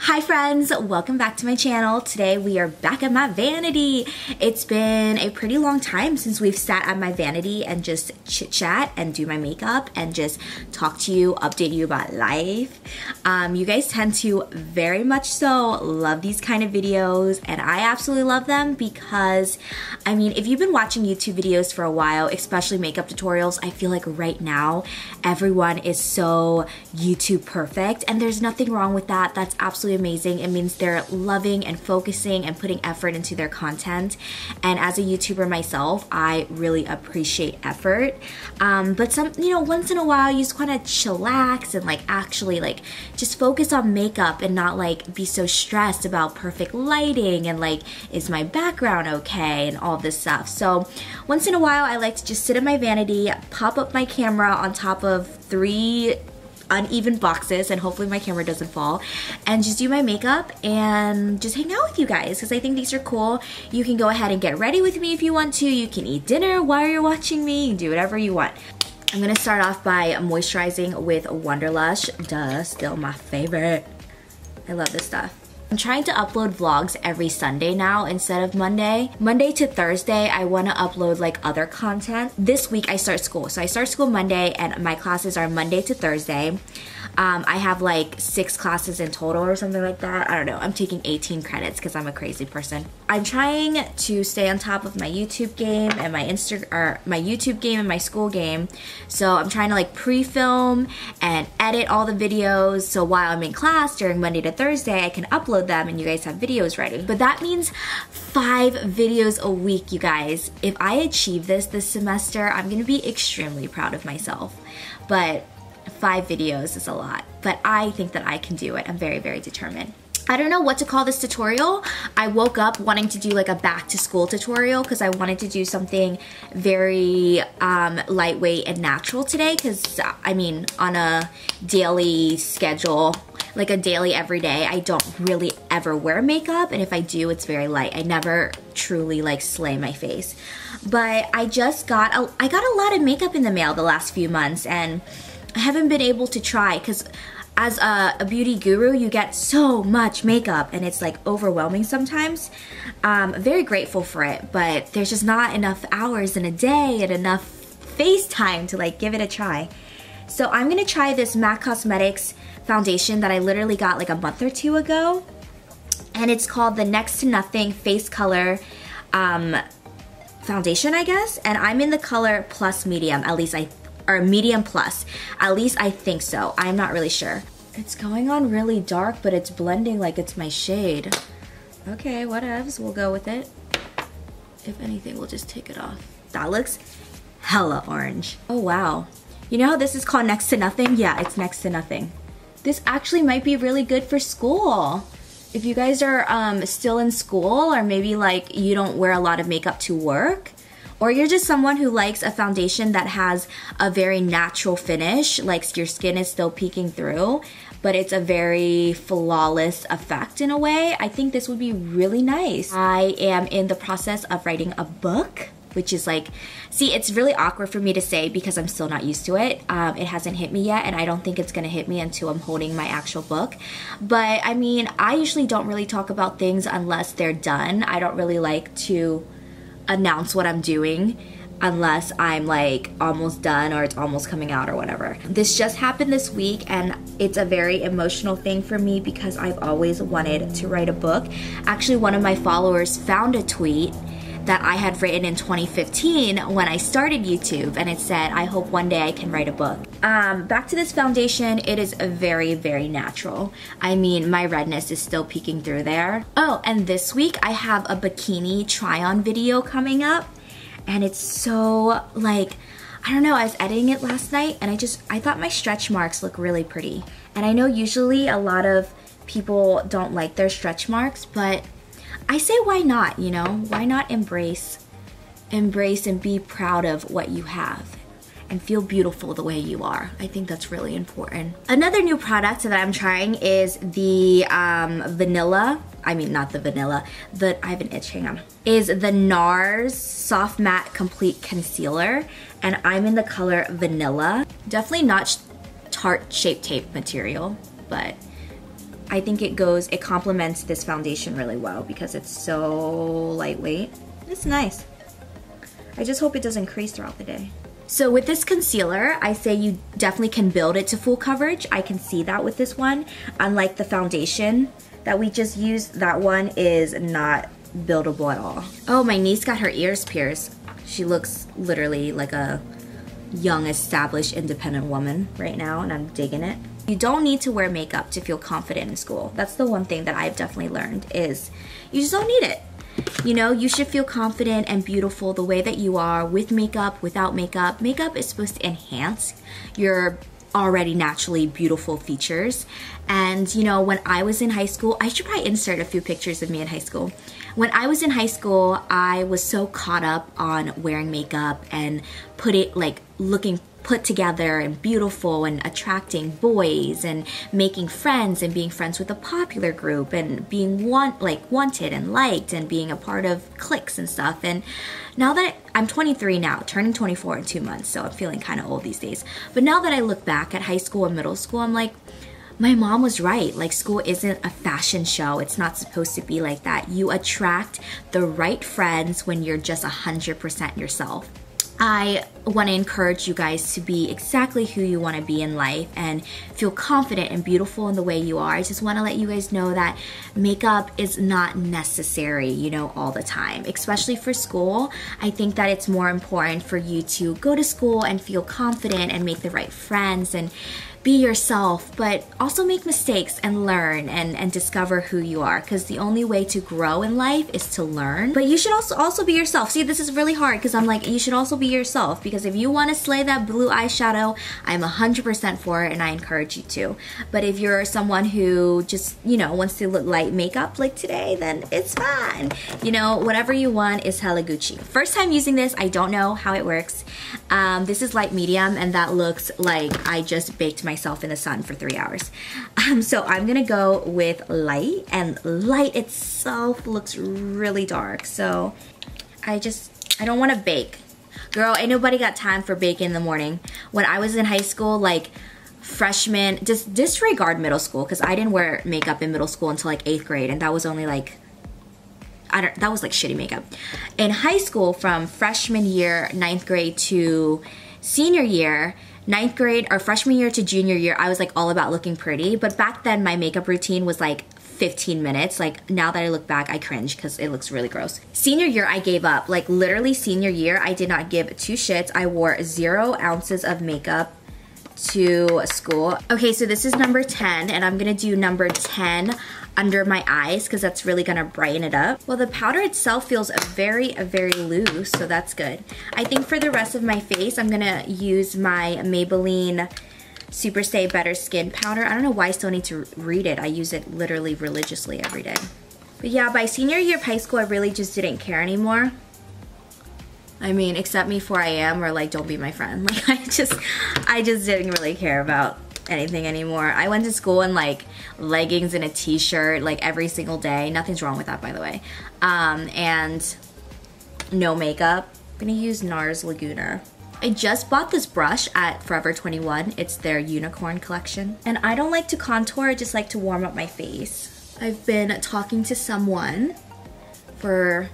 Hi friends, welcome back to my channel. Today we are back at my vanity. It's been a pretty long time since we've sat at my vanity and just chit chat and do my makeup and just talk to you, update you about life. You guys tend to very much so love these kind of videos, and I absolutely love them because, I mean, if you've been watching YouTube videos for a while, especially makeup tutorials, I feel like right now everyone is so YouTube perfect, and there's nothing wrong with that. That's absolutely amazing. It means they're loving and focusing and putting effort into their content, and as a YouTuber myself, I really appreciate effort. But once in a while you just want to chillax and actually just focus on makeup and not be so stressed about perfect lighting and is my background okay and all this stuff. So once in a while I like to just sit in my vanity, pop up my camera on top of 3 uneven boxes, and hopefully my camera doesn't fall, and just do my makeup and just hang out with you guys because I think these are cool. You can go ahead and get ready with me if you want to. You can eat dinner while you're watching me. You can do whatever you want. I'm gonna start off by moisturizing with Wanderlush. Duh, still my favorite. I love this stuff. I'm trying to upload vlogs every Sunday now instead of Monday. Monday to Thursday, I want to upload other content. This week I start school. So I start school Monday and my classes are Monday to Thursday. I have 6 classes in total or something like that. I don't know. I'm taking 18 credits because I'm a crazy person. I'm trying to stay on top of my YouTube game and my YouTube game and my school game. So I'm trying to pre-film and edit all the videos. So while I'm in class during Monday to Thursday, I can upload them and you guys have videos ready. But that means 5 videos a week, you guys. If I achieve this semester, I'm gonna be extremely proud of myself. But 5 videos is a lot, but I think that I can do it. I'm very, very determined. I don't know what to call this tutorial. I woke up wanting to do a back to school tutorial because I wanted to do something very lightweight and natural today because, I mean, on a daily schedule, a daily everyday, I don't really ever wear makeup, and if I do, it's very light. I never truly slay my face. But I got a lot of makeup in the mail the last few months, and I haven't been able to try because as a beauty guru, you get so much makeup and it's overwhelming sometimes. I'm very grateful for it, but there's just not enough hours in a day and enough face time to give it a try. So I'm gonna try this MAC Cosmetics foundation that I literally got a month or 2 ago, and it's called the Next to Nothing Face Color foundation, I guess, and I'm in the color plus medium, or medium plus. At least I think so. I'm not really sure. It's going on really dark, but it's blending like it's my shade. Okay, whatevs. We'll go with it. If anything, we'll just take it off. That looks hella orange. Oh, wow. You know how this is called Next to Nothing? Yeah, it's Next to Nothing. This actually might be really good for school. If you guys are still in school, or maybe you don't wear a lot of makeup to work, or you're just someone who likes a foundation that has a very natural finish, your skin is still peeking through, but it's a very flawless effect in a way, I think this would be really nice. I am in the process of writing a book, which is see, it's really awkward for me to say because I'm still not used to it. It hasn't hit me yet, and I don't think it's gonna hit me until I'm holding my actual book. But I mean, I usually don't really talk about things unless they're done. I don't really like to announce what I'm doing unless I'm almost done or it's almost coming out or whatever. This just happened this week, and it's a very emotional thing for me because I've always wanted to write a book. Actually, one of my followers found a tweet that I had written in 2015 when I started YouTube, and it said, I hope one day I can write a book. Back to this foundation, it is very, very natural. I mean, my redness is still peeking through there. Oh, and this week I have a bikini try-on video coming up, and it's so I don't know, I was editing it last night and I thought my stretch marks look really pretty. And I know usually a lot of people don't like their stretch marks, but I say why not, you know? Why not embrace and be proud of what you have and feel beautiful the way you are? I think that's really important. Another new product that I'm trying is the vanilla, I mean not the vanilla, I have an itch, hang on, is the NARS Soft Matte Complete Concealer, and I'm in the color Vanilla. Definitely not Tarte Shape Tape material, but I think it complements this foundation really well because it's so lightweight. It's nice. I just hope it doesn't crease throughout the day. So with this concealer, I say you definitely can build it to full coverage. I can see that with this one. Unlike the foundation that we just used, that one is not buildable at all. Oh, my niece got her ears pierced. She looks literally like a young, established, independent woman right now, and I'm digging it. You don't need to wear makeup to feel confident in school. That's the one thing that I've definitely learned is you just don't need it. You know, you should feel confident and beautiful the way that you are with makeup, without makeup. Makeup is supposed to enhance your already naturally beautiful features. And you know, when I was in high school, I should probably insert a few pictures of me in high school. When I was in high school, I was so caught up on wearing makeup and looking put together and beautiful and attracting boys and making friends and being friends with a popular group and being wanted and liked and being a part of cliques and stuff. And now that I'm 23 now, turning 24 in 2 months, so I'm feeling kind of old these days. But now that I look back at high school and middle school, I'm like, my mom was right. Like, school isn't a fashion show. It's not supposed to be like that. You attract the right friends when you're just 100% yourself. I want to encourage you guys to be exactly who you want to be in life and feel confident and beautiful in the way you are. I just want to let you guys know that makeup is not necessary, you know, all the time, especially for school. I think that it's more important for you to go to school and feel confident and make the right friends and be yourself, but also make mistakes and learn and discover who you are, because the only way to grow in life is to learn. But you should also be yourself. See, this is really hard because I'm like, you should also be yourself, because if you want to slay that blue eyeshadow, I'm 100% for it and I encourage you to. But if you're someone who just, you know, wants to look light makeup like today, then it's fine. You know, whatever you want is hella Gucci. First time using this, I don't know how it works. This is light medium and that looks like I just baked myself in the sun for 3 hours. So I'm gonna go with light, and light itself looks really dark. So I don't want to bake. Girl, ain't nobody got time for baking in the morning. When I was in high school, like freshman, just disregard middle school, because I didn't wear makeup in middle school until like 8th grade, and that was only like, that was like shitty makeup. In high school, from freshman year, 9th grade to senior year, 9th grade or freshman year to junior year, I was like all about looking pretty. But back then my makeup routine was like 15 minutes. Like, now that I look back, I cringe because it looks really gross. Senior year, I gave up. Like, literally senior year, I did not give 2 shits. I wore 0 ounces of makeup to school. Okay, so this is number 10, and I'm gonna do number 10 under my eyes because that's really gonna brighten it up. Well, the powder itself feels very loose, so that's good. I think for the rest of my face, I'm gonna use my Maybelline Superstay Better Skin Powder. I don't know why I still need to read it. I use it literally religiously every day. But yeah, by senior year of high school, I really just didn't care anymore. I mean, accept me for I am, or like, don't be my friend. Like, I just didn't really care about anything anymore. I went to school in like leggings and a t-shirt like every single day. Nothing's wrong with that, by the way. And no makeup. I'm gonna use NARS Laguna. I just bought this brush at Forever 21. It's their unicorn collection. And I don't like to contour, I just like to warm up my face. I've been talking to someone for,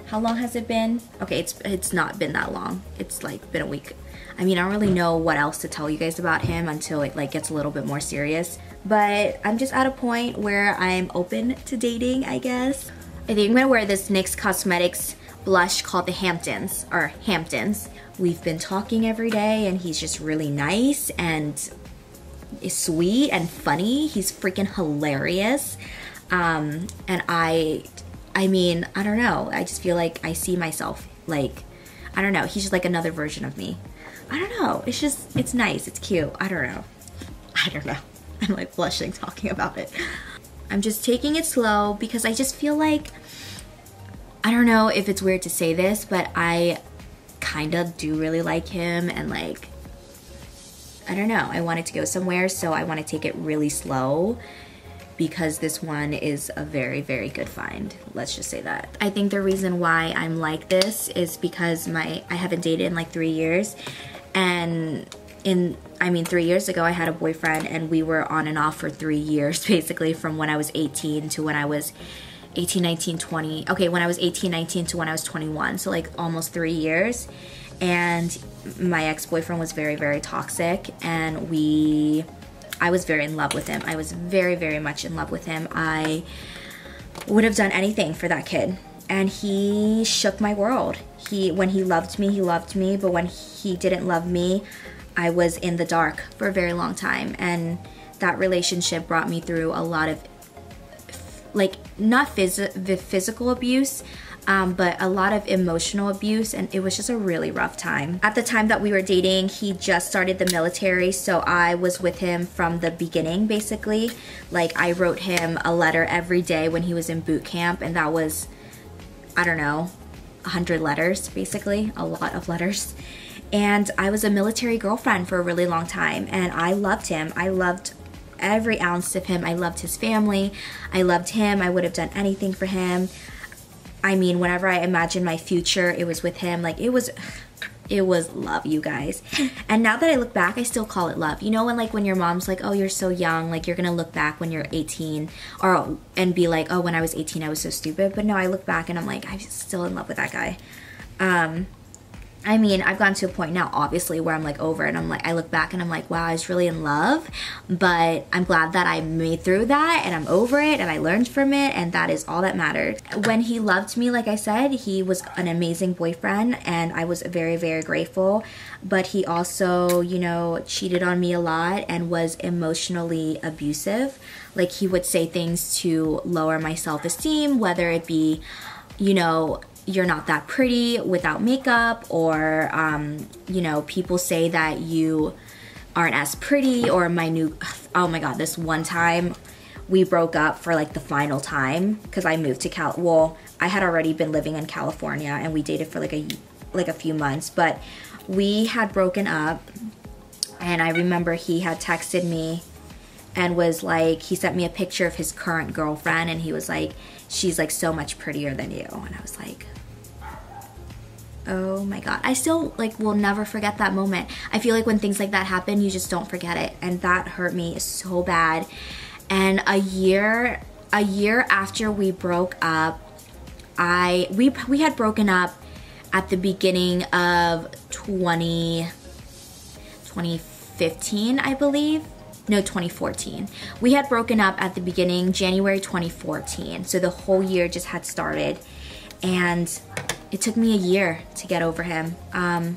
how long has it been? Okay, it's not been that long. It's like been a week. I mean, I don't really know what else to tell you guys about him until it like gets a little bit more serious. But I'm just at a point where I'm open to dating, I guess. I think I'm gonna wear this NYX Cosmetics blush called the Hamptons, or Hamptons. We've been talking every day and he's just really nice and is sweet and funny. He's freaking hilarious. And I mean, I don't know. I just feel like I see myself, like, I don't know. He's just like another version of me. I don't know. It's just, it's nice. It's cute. I don't know. I'm like blushing talking about it. I'm just taking it slow because I just feel like, I don't know if it's weird to say this, but I kind of do really like him, and like, I don't know. I wanted to go somewhere, so I want to take it really slow because this one is a very good find. Let's just say that. I think the reason why I'm like this is because I haven't dated in like 3 years, and I mean, 3 years ago I had a boyfriend and we were on and off for 3 years, basically from when I was 18 to when I was 18, 19, 20. Okay, when I was 18, 19 to when I was 21. So like almost 3 years. And my ex-boyfriend was very, very toxic, and I was very in love with him. I was very, very much in love with him. I would have done anything for that kid. And he shook my world. When he loved me, but when he didn't love me, I was in the dark for a very long time. And that relationship brought me through a lot of, like, not physical abuse, but a lot of emotional abuse, and it was just a really rough time. At the time that we were dating, he just started the military, so I was with him from the beginning, basically. Like, I wrote him a letter every day when he was in boot camp, and that was, I don't know, 100 letters, basically, a lot of letters. And I was a military girlfriend for a really long time, and I loved him. I loved every ounce of him. I loved his family. I loved him. I would have done anything for him. I mean, whenever I imagined my future, it was with him. Like, it was love, you guys. And now that I look back, I still call it love. You know, when your mom's like, oh, you're so young, like, you're gonna look back when you're 18 and be like, oh, when I was 18 I was so stupid. But no, I look back and I'm like, I'm still in love with that guy. I mean, I've gotten to a point now, obviously, where I'm like over it, and I'm like, I look back and I'm like, wow, I was really in love, but I'm glad that I made through that, and I'm over it, and I learned from it, and that is all that mattered. When he loved me, like I said, he was an amazing boyfriend, and I was very, very grateful, but he also, you know, cheated on me a lot and was emotionally abusive. Like, he would say things to lower my self-esteem, whether it be, you know, you're not that pretty without makeup, or you know, people say that you aren't as pretty, or oh my god, this one time we broke up for like the final time because I moved to well, I had already been living in California, and we dated for like a few months, but we had broken up. And I remember he had texted me and was like, he sent me a picture of his current girlfriend, and he was like, she's like so much prettier than you. And I was like, oh my god. I still like will never forget that moment. I feel like when things like that happen, you just don't forget it, and that hurt me so bad. And a year after we broke up, we had broken up at the beginning of 2015, I believe. No, 2014. We had broken up at the beginning, January 2014. So the whole year just had started, and it took me a year to get over him. A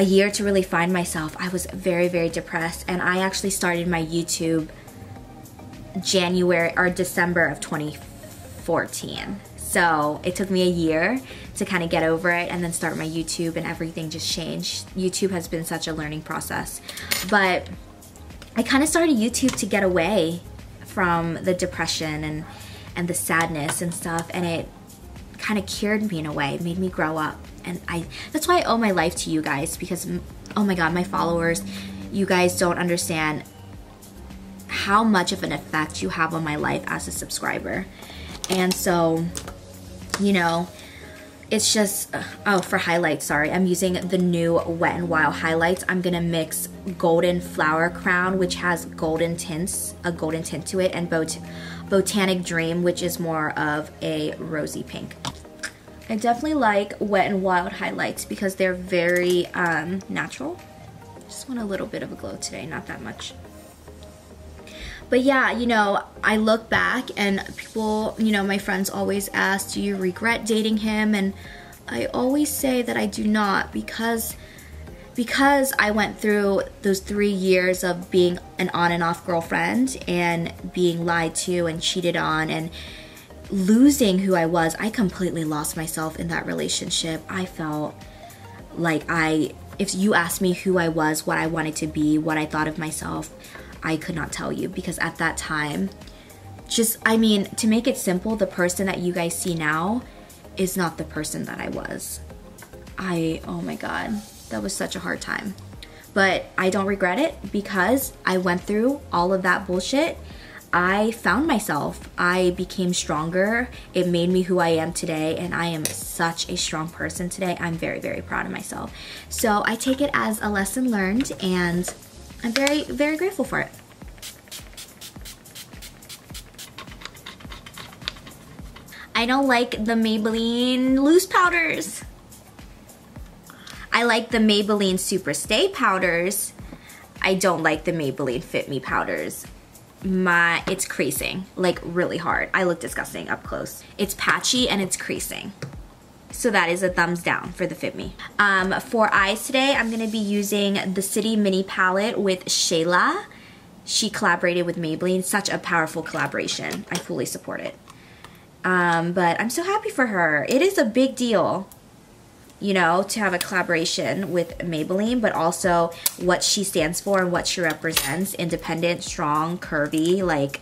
year to really find myself. I was very, very depressed, and I actually started my YouTube December of 2014. So it took me a year to kind of get over it and then start my YouTube, and everything just changed. YouTube has been such a learning process. But I kind of started YouTube to get away from the depression and the sadness and stuff, and it kind of cured me in a way. It made me grow up, and that's why I owe my life to you guys, because oh my god, my followers, you guys don't understand how much of an effect you have on my life as a subscriber. And so, you know, it's just, oh, for highlights, sorry, I'm using the new Wet n Wild highlights. I'm gonna mix Golden Flower Crown, which has golden tints, a golden tint to it, and Botanic Dream, which is more of a rosy pink. I definitely like Wet n Wild highlights because they're very natural. Just want a little bit of a glow today, not that much. But yeah, you know, I look back and people, you know, my friends always ask, do you regret dating him? And I always say that I do not, because I went through those 3 years of being an on and off girlfriend and being lied to and cheated on and losing who I was. I completely lost myself in that relationship. I felt like if you asked me who I was, what I wanted to be, what I thought of myself, I could not tell you, because at that time, I mean, to make it simple, the person that you guys see now is not the person that I was. Oh my god, that was such a hard time. But I don't regret it, because I went through all of that bullshit. I found myself. I became stronger. It made me who I am today, and I am such a strong person today. I'm very, very proud of myself. So I take it as a lesson learned, and I'm very, very grateful for it. I don't like the Maybelline loose powders. I like the Maybelline Superstay powders. I don't like the Maybelline Fit Me powders. It's creasing, like really hard. I look disgusting up close. It's patchy and it's creasing. So that is a thumbs down for the Fit Me. For eyes today, I'm gonna be using the City Mini Palette with Shayla. She collaborated with Maybelline. Such a powerful collaboration. I fully support it. But I'm so happy for her. It is a big deal, you know, to have a collaboration with Maybelline, but also what she stands for and what she represents. Independent, strong, curvy, like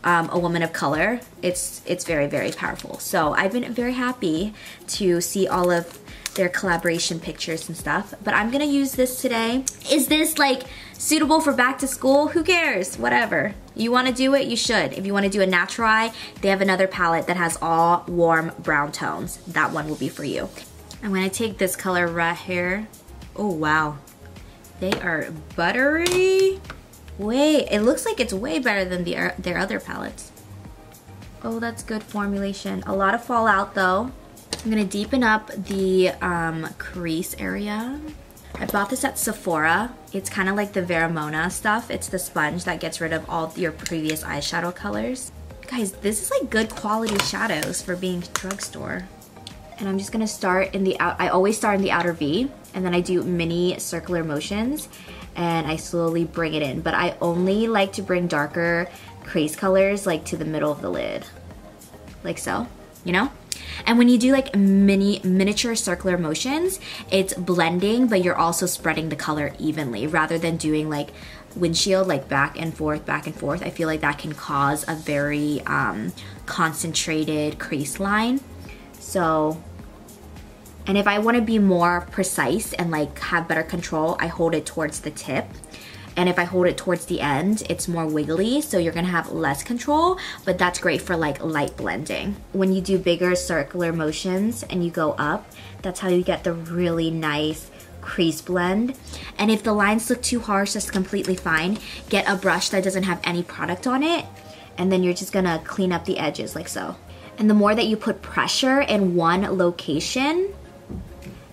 a woman of color. It's very, very powerful. So I've been very happy to see all of their collaboration pictures and stuff. But I'm gonna use this today. Is this like suitable for back to school? Who cares? Whatever. You wanna do it, you should. If you wanna do a natural eye, they have another palette that has all warm brown tones. That one will be for you. I'm gonna take this color right here. Oh wow. They are buttery. Wait, it looks like it's way better than their other palettes. Oh, that's good formulation. A lot of fallout though. I'm gonna deepen up the crease area. I bought this at Sephora. It's kind of like the Veramona stuff. It's the sponge that gets rid of all your previous eyeshadow colors. Guys, this is like good quality shadows for being drugstore. And I'm just gonna start in the I always start in the outer V, and then I do mini circular motions, and I slowly bring it in. But I only like to bring darker crease colors like to the middle of the lid. Like so, you know? And when you do like miniature circular motions, it's blending, but you're also spreading the color evenly rather than doing like windshield, like back and forth, back and forth. I feel like that can cause a very concentrated crease line. So, and if I want to be more precise and like have better control, I hold it towards the tip. And if I hold it towards the end, it's more wiggly, so you're gonna have less control, but that's great for like light blending. When you do bigger circular motions and you go up, that's how you get the really nice crease blend. And if the lines look too harsh, that's completely fine. Get a brush that doesn't have any product on it, and then you're just gonna clean up the edges like so. And the more that you put pressure in one location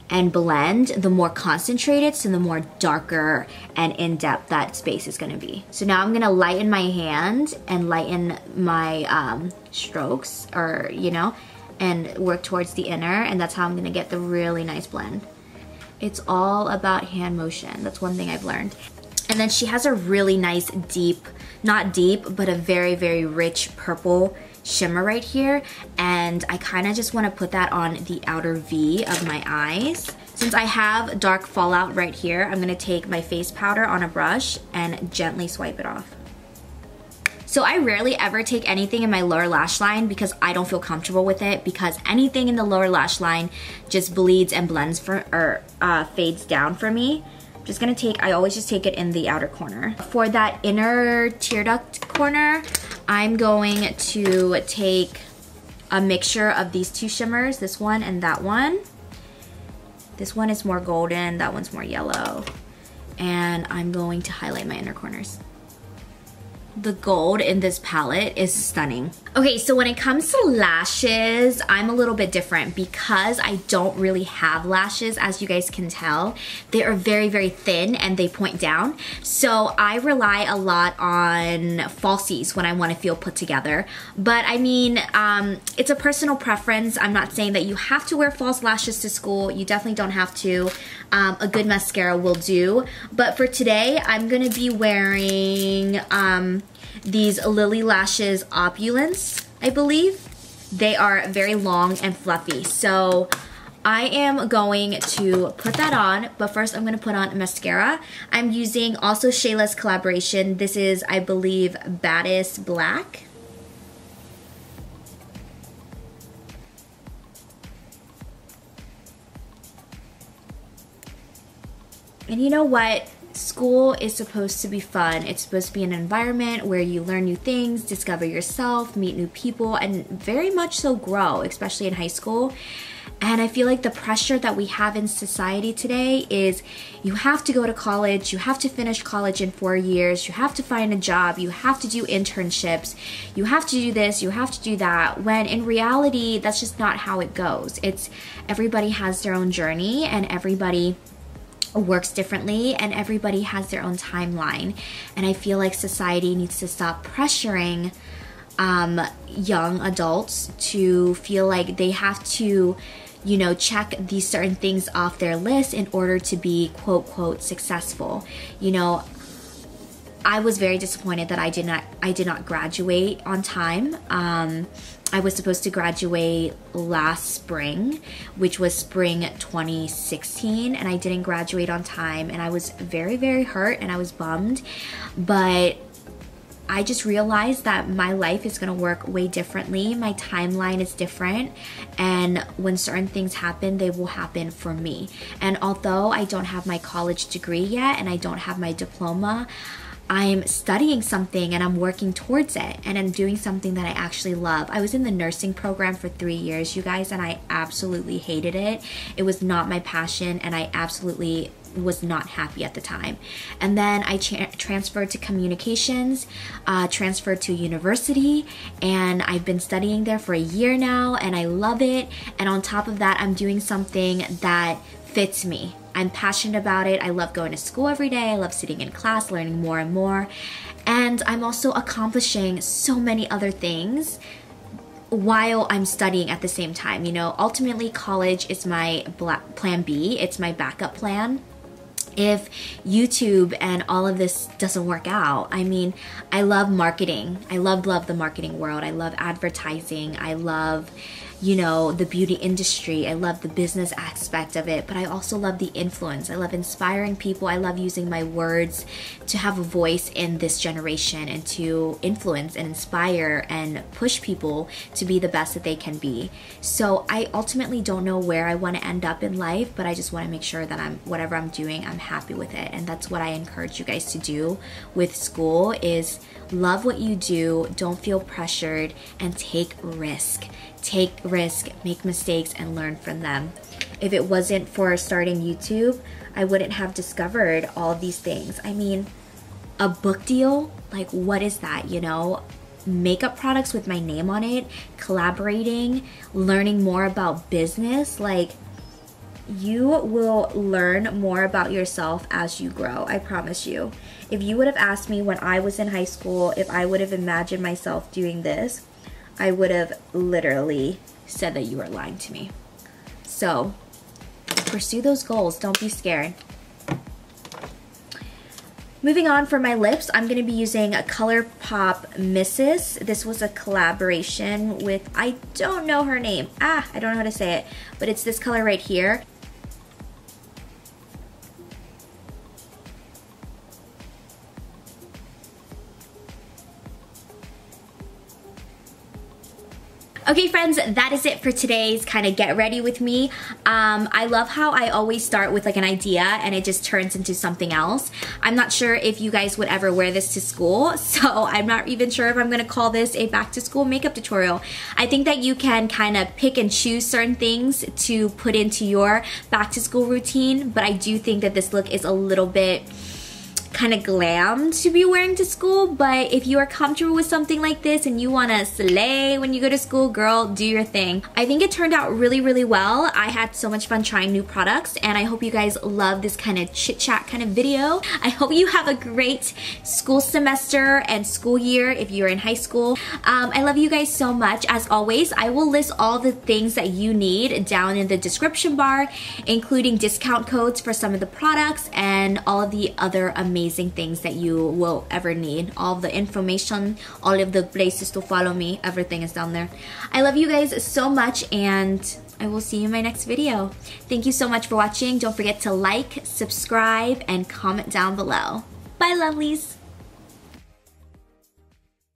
and blend, the more concentrated, so the more darker and in-depth that space is gonna be. So now I'm gonna lighten my hand and lighten my strokes, or you know, and work towards the inner, and that's how I'm gonna get the really nice blend. It's all about hand motion. That's one thing I've learned. And then she has a really nice deep, not deep, but a very, very rich purple shimmer right here, and I kind of just want to put that on the outer V of my eyes. Since I have dark fallout right here, I'm going to take my face powder on a brush and gently swipe it off. So I rarely ever take anything in my lower lash line because I don't feel comfortable with it, because anything in the lower lash line just bleeds and blends for, or fades down for me. Just gonna take, I always just take it in the outer corner. For that inner tear duct corner, I'm going to take a mixture of these two shimmers, this one and that one. This one is more golden, that one's more yellow. And I'm going to highlight my inner corners. The gold in this palette is stunning. Okay, so when it comes to lashes, I'm a little bit different because I don't really have lashes, as you guys can tell. They are very, very thin and they point down. So I rely a lot on falsies when I want to feel put together. But I mean, it's a personal preference. I'm not saying that you have to wear false lashes to school. You definitely don't have to. A good mascara will do. But for today, I'm gonna be wearing these Lilly Lashes Opulence, I believe. They are very long and fluffy. So I am going to put that on, but first I'm gonna put on mascara. I'm using also Shayla's collaboration. This is, I believe, Baddest Black. And you know what? school is supposed to be fun. It's supposed to be an environment where you learn new things, discover yourself, meet new people, and very much so grow, especially in high school. And I feel like the pressure that we have in society today is you have to go to college, you have to finish college in 4 years, you have to find a job, you have to do internships, you have to do this, you have to do that, when in reality, that's just not how it goes. It's everybody has their own journey and everybody works differently and everybody has their own timeline. And I feel like society needs to stop pressuring young adults to feel like they have to, you know, check these certain things off their list in order to be quote quote successful. You know, I was very disappointed that I did not graduate on time. I was supposed to graduate last spring, which was spring 2016, and I didn't graduate on time, and I was very, very hurt and I was bummed. But I just realized that my life is gonna work way differently. My timeline is different, and when certain things happen, they will happen for me. And although I don't have my college degree yet and I don't have my diploma, I'm studying something and I'm working towards it, and I'm doing something that I actually love. I was in the nursing program for 3 years, you guys, and I absolutely hated it. It was not my passion, and I absolutely was not happy at the time. And then I transferred to communications, transferred to university, and I've been studying there for a year now, and I love it. And on top of that, I'm doing something that fits me. I'm passionate about it. I love going to school every day. I love sitting in class, learning more and more. And I'm also accomplishing so many other things while I'm studying at the same time. You know, ultimately college is my plan B. It's my backup plan if YouTube and all of this doesn't work out. I mean, I love marketing. I love the marketing world. I love advertising. I love, you know, the beauty industry. I love the business aspect of it, but I also love the influence. I love inspiring people. I love using my words to have a voice in this generation and to influence and inspire and push people to be the best that they can be. So I ultimately don't know where I want to end up in life, but I just want to make sure that whatever I'm doing, I'm happy with it. And that's what I encourage you guys to do with school, is love what you do, don't feel pressured, and take risk. Take risk, make mistakes, and learn from them. If it wasn't for starting YouTube, I wouldn't have discovered all of these things. I mean, a book deal, like what is that, you know? Makeup products with my name on it, collaborating, learning more about business, like you will learn more about yourself as you grow, I promise you. If you would have asked me when I was in high school if I would have imagined myself doing this, I would have literally said that you were lying to me. So pursue those goals, don't be scared. Moving on, for my lips, I'm going to be using a ColourPop Misses. This was a collaboration with, I don't know her name. I don't know how to say it, but it's this color right here. Okay friends, that is it for today's kind of get ready with me. I love how I always start with like an idea and it just turns into something else. I'm not sure if you guys would ever wear this to school, so I'm not even sure if I'm gonna call this a back to school makeup tutorial. I think that you can kind of pick and choose certain things to put into your back to school routine, but I do think that this look is a little bit kind of glam to be wearing to school. But if you are comfortable with something like this and you want to slay when you go to school, girl, do your thing. I think it turned out really, really well. I had so much fun trying new products, and I hope you guys love this kind of chit chat kind of video. I hope you have a great school semester and school year if you're in high school. I love you guys so much. As always, I will list all the things that you need down in the description bar, including discount codes for some of the products and all of the other amazing things that you will ever need. All of the information, all of the places to follow me, everything is down there. I love you guys so much, and I will see you in my next video. Thank you so much for watching. Don't forget to like, subscribe, and comment down below. Bye, lovelies.